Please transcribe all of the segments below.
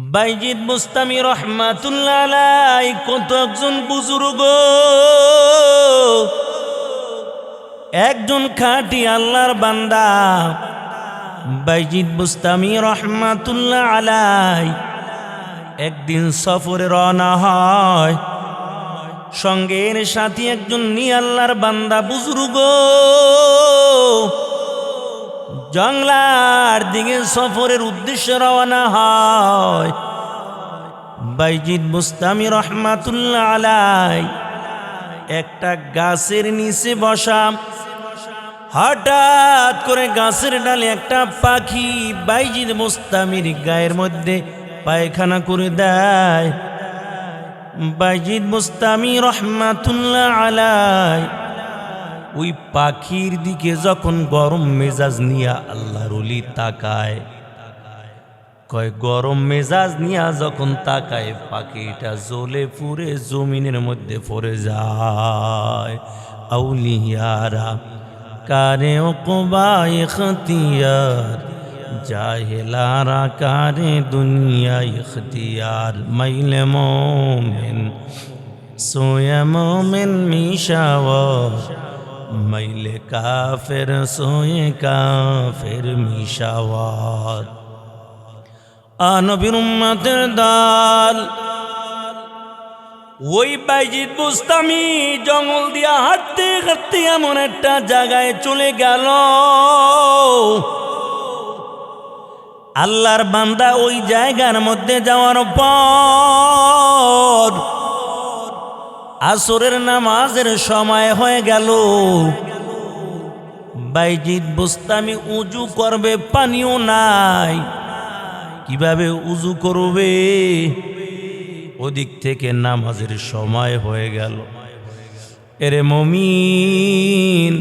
বাইজিদ বুস্তামি রহমাতুল্লাহ আলাই কত একজন বুজুর্গ, একজন খাঁটি আল্লাহর বান্দা। বাইজিদ বুস্তামি রহমাতুল্লাহ আলাই একদিন সফরে রওনা হয়, সঙ্গের সাথী একজন নিয়ে আল্লাহর বান্দা বুজুর্গ জংলার দিকে সফরের উদ্দেশ্যে রওনা হয়। বাইজিদ বুস্তামি রহমাতুল্লাহ আলাই একটা গাছের নিচে বসা, হঠাৎ করে গাছের ডালে একটা পাখি বাইজিদ বুস্তামির গায়ের মধ্যে পায়খানা করে দেয়। বাইজিদ বুস্তামি রহমাতুল্লাহ আলাই ওই পাখির দিকে যখন গরম মেজাজ নিয়া আল্লাহর ওলি তাকায়, কয় গরম মেজাজ নিয়া যখন তাকায় পাখিটা জ্বলে পুড়ে জমিনের মধ্যে পড়ে যায়। আউলিয়ারা কারে ওকবা ইখতিয়ার, জাহেলারা কারে দুনিয়া ইখতিয়ার। মাইলে মোমেন সোয়া মোমেন মিশাওয়ার, মাইলে কাফের সোয়ে কাফের মিশাওয়ার। নবীর উম্মতের দল ওই বাইজিদ বুস্তামি জঙ্গল দিয়া হাঁটতে হাঁটতে এমন একটা জায়গায় চলে গেল, আল্লাহর বান্দা ওই জায়গার মধ্যে যাওয়ার পর আসরের নামাজের সময় হয়ে গেল। বাইজিদ বুস্তামি উজু করবে, পানিও নাই, কিভাবে উজু করবে? ওদিক থেকে নামাজের সময় হয়ে গেল। এরে মুমিন,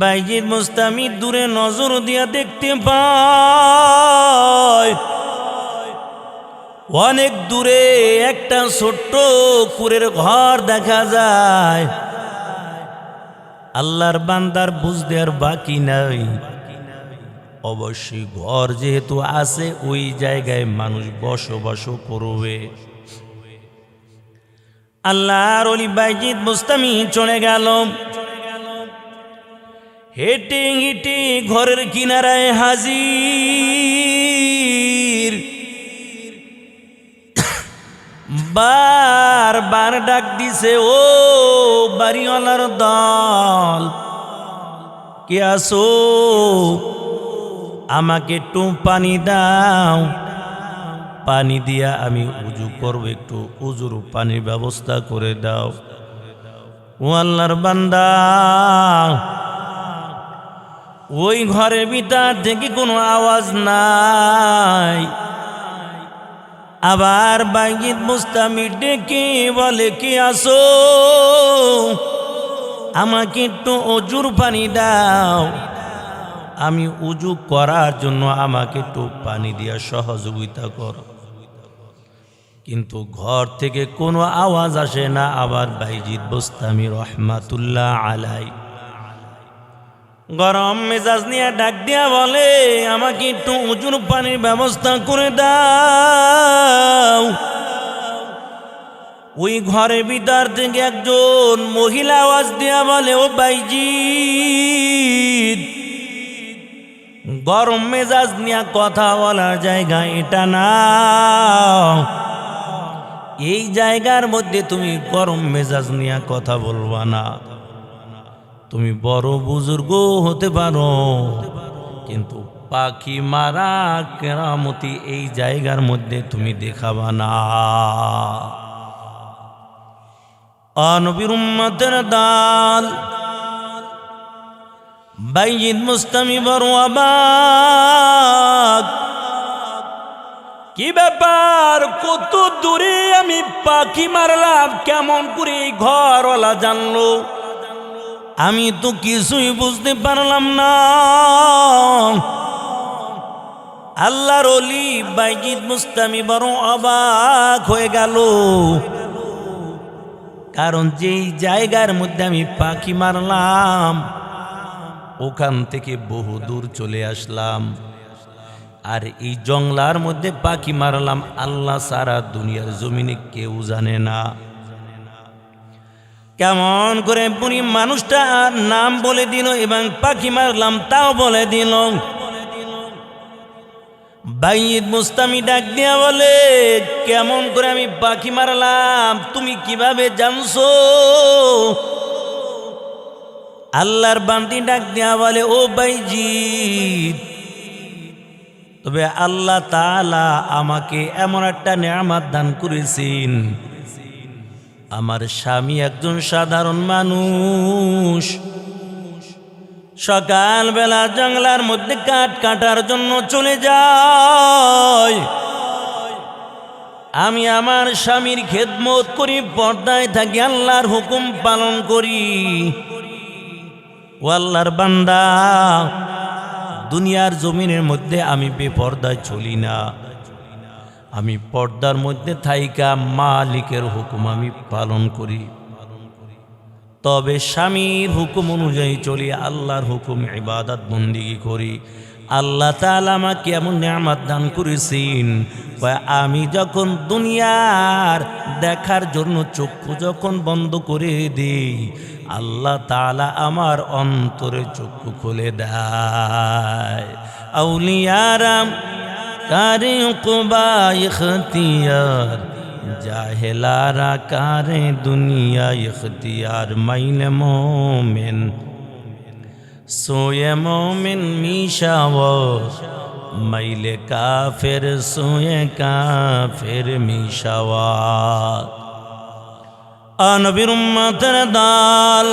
বাইজিদ বুস্তামি দূরে নজর দিয়া দেখতে পায় অনেক দূরে একটা ছোট্ট কুড়ের ঘর দেখা যায়। আল্লাহর বান্দার বুঝতে আর বাকি নাই, অবশ্যই ঘর যেহেতু আছে ওই জায়গায় মানুষ বসবাস করবে। আল্লাহর ওলি বাইজিদ বুস্তামি চলে গেল, হেঁটে হেঁটে ঘরের কিনারায় হাজির। বারবার ডাক দিছে, ও বাড়িওয়ালার দল, কে আসো? আমাকে একটু পানি দাও, পানি দিয়া আমি উজু করবো, একটু উজুর পানির ব্যবস্থা করে দাও। ও আল্লাহর বান্দা, ওই ঘরের ভিতর থেকে কোনো আওয়াজ নাই। আবার বাইজিদ বুস্তামি ডেকে বলে, কে আসো? আমাকে একটু উজুর পানি দাও, আমি উজু করার জন্য আমাকে একটু পানি দিয়া সহযোগিতা কর। কিন্তু ঘর থেকে কোনো আওয়াজ আসে না। আবার বাইজিদ বুস্তামি রহমাতুল্লাহ আলাই গরম মেজাজ নিয়ে ডাক দিয়া বলে, আমাকে একটু উজুর পানির ব্যবস্থা করে দাও। ওই ঘরের ভিতর থেকে একজন মহিলা আওয়াজ দিয়া বলে, ও বাইজিদ, গরম মেজাজ নিয়ে কথা বলার জায়গা এটা না, এই জায়গার মধ্যে তুমি গরম মেজাজ নিয়ে কথা বলবা না। তুমি বড় বুজুর্গ হতে পারো, কিন্তু পাখি মারা কেরামতি এই জায়গার মধ্যে তুমি দেখাবা না। নবীর উম্মতের দল বাইজিদ বুস্তামি বড় অবাক, কি ব্যাপার? কত দূরে আমি পাখি মারলাম, কেমন করে এই ঘরওয়ালা জানলো? আমি তো কিছুই বুঝতে পারলাম না। আল্লাহর ওলি বাইজিদ বুস্তামি বড় অবাক হয়ে গেল, কারণ যেই জায়গার মধ্যে আমি পাখি মারলাম ওখান থেকে বহু দূর চলে আসলাম। আর এই জংলার মধ্যে পাখি মারলাম, আল্লাহ সারা দুনিয়ার জমিনে কেউ জানে না। কেমন করে পুরি মানুষটা নাম বলে দিল এবং পাখি মারলাম তাও বলে দিল। বাইজিদ বুস্তামি ডাক দিয়া বলে, কেমন করে আমি পাখি মারলাম তুমি কিভাবে জানছো? আল্লাহর বান্দি ডাক দিয়া বলে, ও বাইজিদ, তবে আল্লাহ তাআলা আমাকে এমন একটা নেয়ামত দান করেছেন, আমার স্বামী একজন সাধারণ মানুষ, সকালবেলা জঙ্গলার মধ্যে কাঠ কাটার জন্য চলে যায়, আমি আমার স্বামীর খেদমত করি, পর্দায় থাকি, আল্লাহর হুকুম পালন করি। ও আল্লাহর বান্দা, দুনিয়ার জমিনের মধ্যে আমি বেপর্দায় চলি না, আমি পর্দার মধ্যে থাইকা মালিকের হুকুম আমি পালন করি। তবে স্বামীর হুকুম অনুযায়ী চলি, আল্লাহর হুকুম ইবাদত বন্দেগী করি। আল্লাহ তাআলা আমাকে এমন নিয়ামত দান করেছেন, আমি যখন দুনিয়ার দেখার জন্য চক্ষু যখন বন্ধ করে দেই, আল্লাহ তাআলা আমার অন্তরে চক্ষু খুলে দেয়। আউলিয়ারাম কারে উকবা ইখতিয়ার, জাহেলারা কারে দুনিয়া ইখতিয়ার। মাইলে মোমেন সোয়ে মোমেন মিশাও, মাইলে কাফের সোয়ে কাফের মিশাওয়া। নবীর উম্মতের দল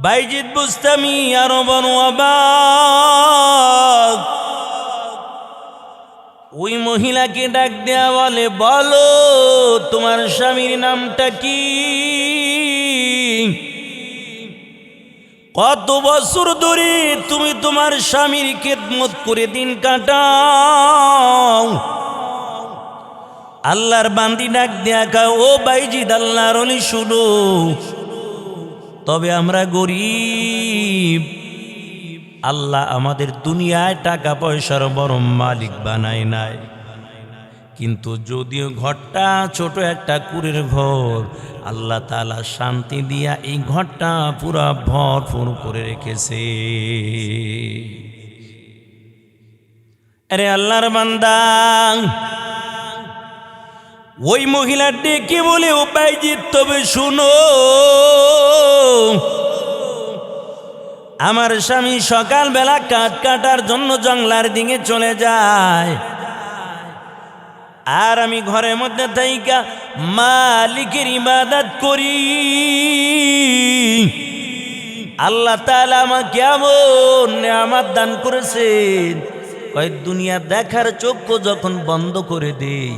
বাইজিদ বুস্তামি আরো বড় অবাক। ওই মহিলাকে ডাক দেয়া বলে, বলো তোমার স্বামীর নামটা কি? কত বছর ধরে তুমি তোমার স্বামীর খেদমত করে দিন কাটাও? আল্লাহর বান্দি ডাক দেয়া কয়, ও বাইজিদ, আল্লাহর ওলি শুনো, তবে আমরা গরিব, আল্লাহ আমাদের দুনিয়ায় টাকা পয়সার বড় মালিক বানায় নাই, কিন্তু যদিও ঘরটা ছোট একটা কুড়ের ঘর, আল্লাহ তাআলা শান্তি দিয়া এই ঘরটা পুরা ভরপুর করে রেখেছে। আরে আল্লাহর বান্দা, ওই মহিলার ডেকে বলে, ও বাইজিদ, তবে শুনো, আমার স্বামী সকালবেলা কাঠ কাটার জন্য জঙ্গলার দিকে চলে যায়, আর আমি ঘরের মধ্যে থাইকা মালিকের ইবাদত করি। আল্লাহ তাআলা আমাকে এমন নিয়ামত দান করেছেন, ওই দুনিয়া দেখার চক্ষু যখন বন্ধ করে দেই,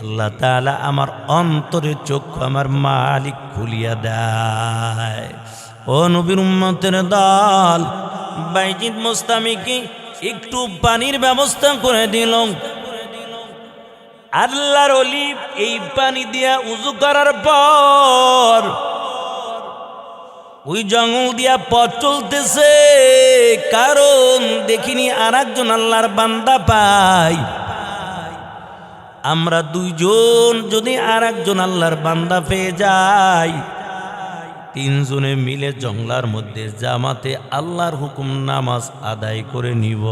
আল্লাহ তাআলা আমার অন্তরের চক্ষু আমার মালিক খুলিয়া দেয়। ও নবীর উম্মতের দল, বাইজিদ মুস্তামিকে একটু পানির ব্যবস্থা করে দিল। আল্লাহর ওলি এই পানি দিয়া উযু করার পর ওই জঙ্গল দিয়া পথ চলতেছে, কারণ দেখিনি আর একজন আল্লাহর বান্দা পাই। আমরা দুইজন যদি আর একজন আল্লাহর বান্দা পেয়ে যাই, তিনজনে মিলে জঙ্গলার মধ্যে জামাতে আল্লাহর হুকুম নামাজ আদায় করে নিব।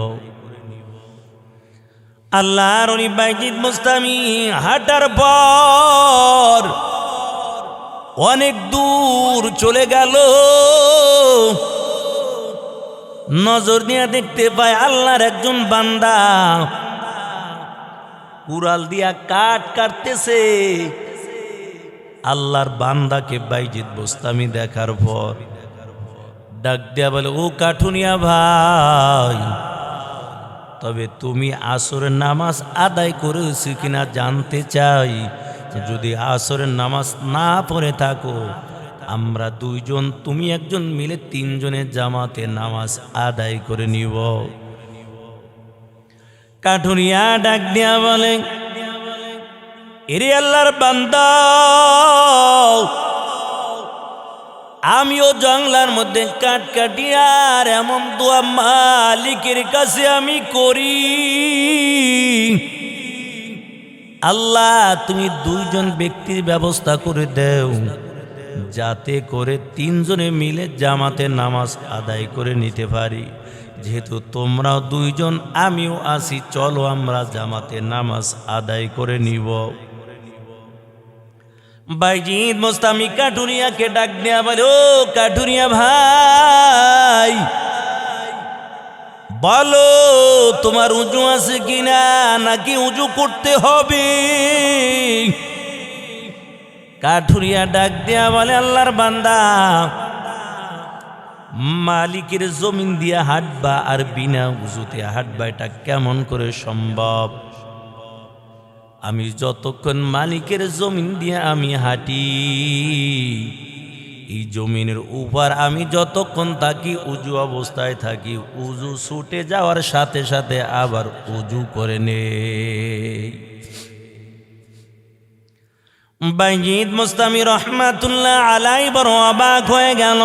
আল্লাহর ওলি বাইজিদ মুস্তামি হাঁটার পর অনেক দূর চলে গেল, নজর দিয়ে দেখতে পায় আল্লাহর একজন বান্দা কুড়াল দিয়া কাঠ কাটতেছে। আল্লাহর বান্দাকে বাইজিদ বুস্তামি দেখার পর ডাক দেয়া বলে, ও কাঠুনিয়া ভাই, তবে তুমি আসরের নামাজ আদায় করেছি কিনা জানতে চাই। যদি আসরের নামাজ না পড়ে থাকো, আমরা দুইজন তুমি একজন মিলে তিনজনের জামাতে নামাজ আদায় করে নিব। কাঠুরিয়া ডাক দিয়া বলে, এরে আল্লাহর বান্দা, আমিও জঙ্গলার মধ্যে কাট কাটিয়ার এমন দোয়া মালিকের কাছে আমি করি, আল্লাহ তুমি দুইজন ব্যক্তির ব্যবস্থা করে দেও, যাতে করে তিনজনে মিলে জামাতে নামাজ আদায় করে নিতে পারি। যেহেতু তোমরাও দুইজন আমিও আছি, চলো আমরা জামাতে নামাজ আদায় করে নিব। বাইজিদ মোস্তামি কাঠুরিয়াকে ডাক দেয়া বলে, ও কাঠুরিয়া ভাই, বলো তোমার উজু আছে কিনা, নাকি উজু করতে হবে? কাঠুরিয়া ডাক দেয়া বলে, আল্লাহর বান্দা, মালিকের জমিন দিয়া হাঁটবা আর বিনা উজুতে হাঁটবা, এটা কেমন করে সম্ভব? আমি যতক্ষণ মালিকের জমিন দিয়ে আমি হাঁটি, এই জমিনের উপর আমি যতক্ষণ থাকি উজু অবস্থায় থাকি, উজু ছুটে যাওয়ার সাথে সাথে আবার উজু করে নে। বাইজিদ মুস্তামি রহমাতুল্লাহ আলাই বড় অবাক হয়ে গেল।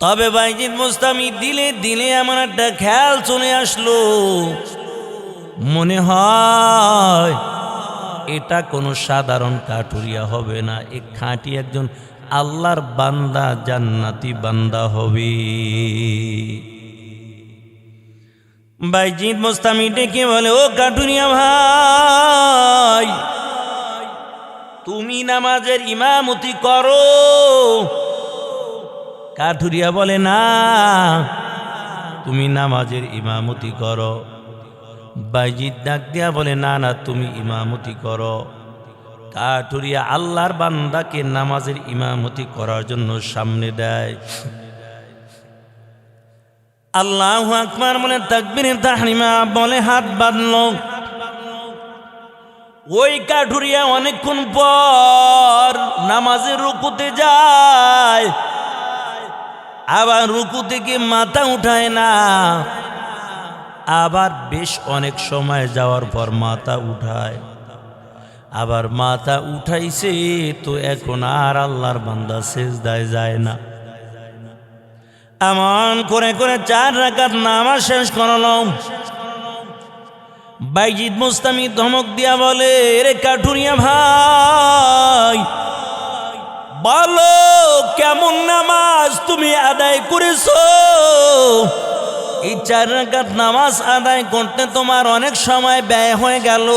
তবে বাইজিদ মুস্তামি দিলে দিলে এমন একটা খেয়াল চলে আসলো, মনে হয় এটা কোনো সাধারণ কাঠুরিয়া হবে না, এ খাঁটি একজন আল্লাহর বান্দা, জান্নাতি বান্দা হবে। বাইজিদ মুস্তামি ডেকে বলে, ও কাঠুরিয়া ভাই, তুমি নামাজের ইমামতি করো? কাঠুরিয়া বলে, না, তুমি নামাজের ইমামতি করো। বাইজিদ ডাক দিয়া বলে, না না, তুমি ইমামতি করো। কাঠুরিয়া আল্লাহর বান্দাকে নামাজের ইমামতি করার জন্য সামনে দেয়। আল্লাহু আকবার বলে তাকবীরে তাহরিমা বলে হাত বাঁধল। ওই কাঠুরিয়া অনেকক্ষণ পর নামাজের রুকুতে যায়, আবার রুকু থেকে মাথা উঠায় না, আবার বেশ অনেক সময় যাওয়ার পর মাথা উঠায়, আবার মাথা উঠাইছে তো এখন আর আল্লাহর বান্দা সিজদায় যায় না। এমন করে করে 4 রাকাত নামাজ শেষ করলো। বাইজিদ মুস্তামি ধমক দিয়া বলে, রে কাঠুরিয়া ভাই, বলো কেমন নামাজ তুমি আদায় করেছো? এই 4 রাকাত নামাজ আদায় করতে তোমার অনেক সময় ব্যয় হয়ে গেল,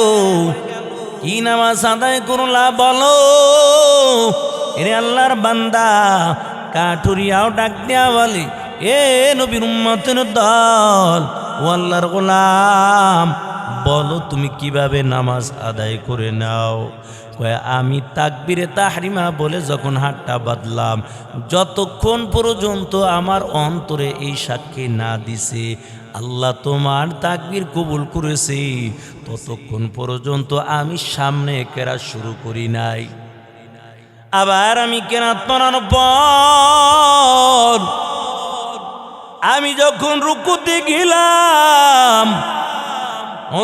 কি নামাজ আদায় করলা বলো? এরে আল্লাহর বান্দা কাঠুরিয়াও ডাক দেয়া বলে, এ নবীর উম্মতের দল, ও আল্লাহর গোলাম, বলো তুমি কিভাবে নামাজ আদায় করে নাও? আমি তাকবীরে তাহরিমা বলে যখন হাতটা বাঁধলাম, যতক্ষণ পর্যন্ত আমার অন্তরে এই সাক্ষী না দিছে আল্লাহ তোমার তাকবীর কবুল করেছে, ততক্ষণ পর্যন্ত আমি সামনে কেরাত শুরু করি নাই। আবার আমি কেরাত পড়ার পর আমি যখন রুকুতে গেলাম,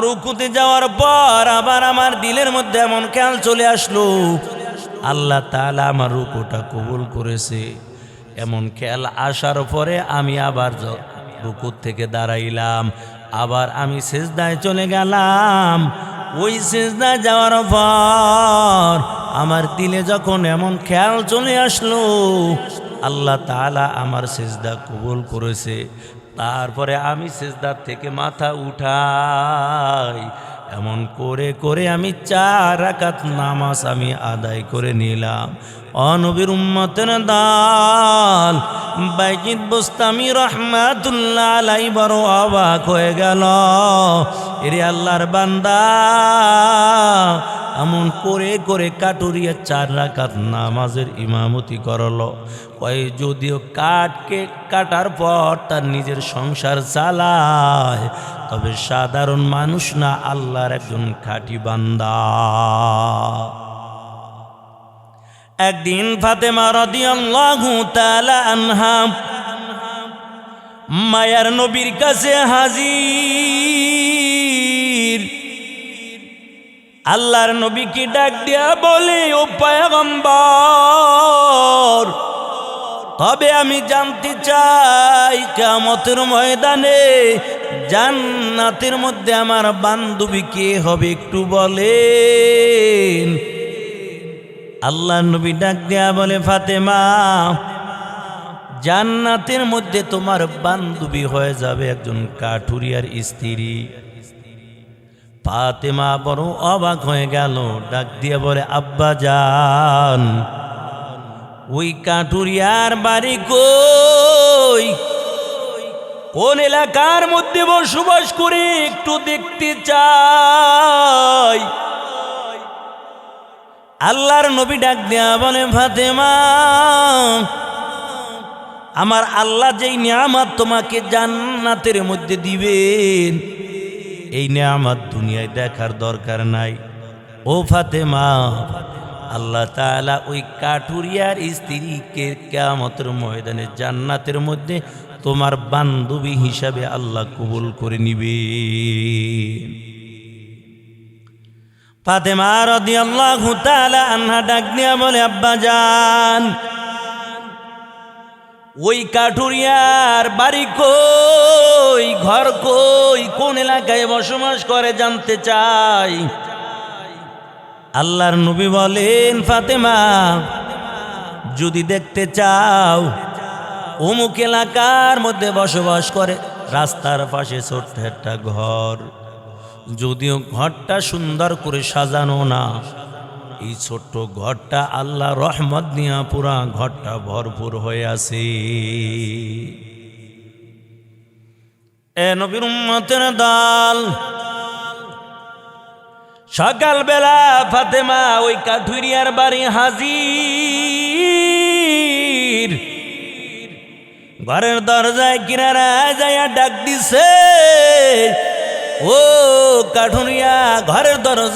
রুকুতে যাওয়ার পর আবার আমার দিলের মধ্যে এমন খেয়াল চলে আসলো, আল্লাহ তাআলা আমার রুকুটা কবুল করেছে। এমন খেয়াল আসার পরে আমি আবার রুকু থেকে দাঁড়াইলাম, আবার আমি সিজদায় চলে গেলাম। ওই সিজদায় যাওয়ার পর আমার দিলে যখন এমন খেয়াল চলে আসলো, আল্লাহ তাআলা আমার সিজদা কবুল করেছে। তারপরে আমি সিজদার থেকে মাথা উঠাই, এমন করে করে আমি 4 রাকাত নামাজ আমি আদায় করে নিলাম। নবীর উম্মতের দল, বাইজিদ বুস্তামি রহমাতুল্লাহ আলাইহি বড় অবাক হয়ে গেল। এরে আল্লাহর বান্দা, এমন করে করে কাটুরিয়া 4 রাকাত নামাজের ইমামতি করলো। যদিও কাটার পর তার নিজের সংসার চালায়, তবে সাধারণ মানুষ না, আল্লাহর একজন খাঁটি বান্দা। একদিন ফাতেমা রাদিয়াল্লাহু তাআলা আনহা মায়ার নবীর কাছে হাজির। আল্লাহর নবীকে ডাক দিয়া বলে, ও পয়গম্বর, তবে আমি জানতে চাই কিয়ামতের ময়দানে জান্নাতের মধ্যে আমার বান্ধবী কে হবে, একটু বলেন। আল্লাহর নবী ডাক দিয়া বলে, ফাতেমা, জান্নাতের মধ্যে তোমার বান্ধবী হয়ে যাবে একজন কাঠুরিয়ার স্ত্রী। ফাতেমা বড় অবাক হয়ে গেল, ডাক দিয়ে বলে, আব্বা জান, ওই কাঠুরিয়ার বাড়ি কই, কোন এলাকার মধ্যে বসবাস করে একটু দেখতে চাই। আল্লাহর নবী ডাক দিয়া বলে, ফাতেমা, আমার আল্লাহ যেই নিয়ামত তোমাকে জান্নাতের মধ্যে দিবেন, এই নিয়ামত দুনিয়ায় দেখার দরকার নাই। ও ফাতেমা, আল্লাহ তাআলা ওই কাঠুরিয়ার স্ত্রীকে কিয়ামতের ময়দানে জান্নাতের মধ্যে তোমার বান্ধবী হিসাবে আল্লাহ কবুল করে নিবে। ফাতেমা রাদিয়াল্লাহু তাআলা আনহা ডাক দিয়া বলে, আব্বা জান, ওই কাঠুরিয়ার বাড়ি কই, ঘর কই, কোন এলাকায় বসবাস করে জানতে চাই। আল্লাহর নবী বলেন, ফাতেমা, যদি দেখতে চাও অমুক এলাকার মধ্যে বসবাস করে, রাস্তার পাশে ছোট্ট একটা ঘর, যদিও ঘরটা সুন্দর করে সাজানো না, এই ছোট্ট ঘরটা আল্লাহ রহমত নিয়া পুরা ঘরটা ভরপুর হয়ে আছে। এ নবীর উম্মতের দল, সকালবেলা ফাতেমা ওই কাঠুরিয়ার বাড়ি হাজির। ঘরের দরজায় কিনারায় যাইয়া ডাক দিছে, ও কাঠুরিয়া, ঘরের দরজা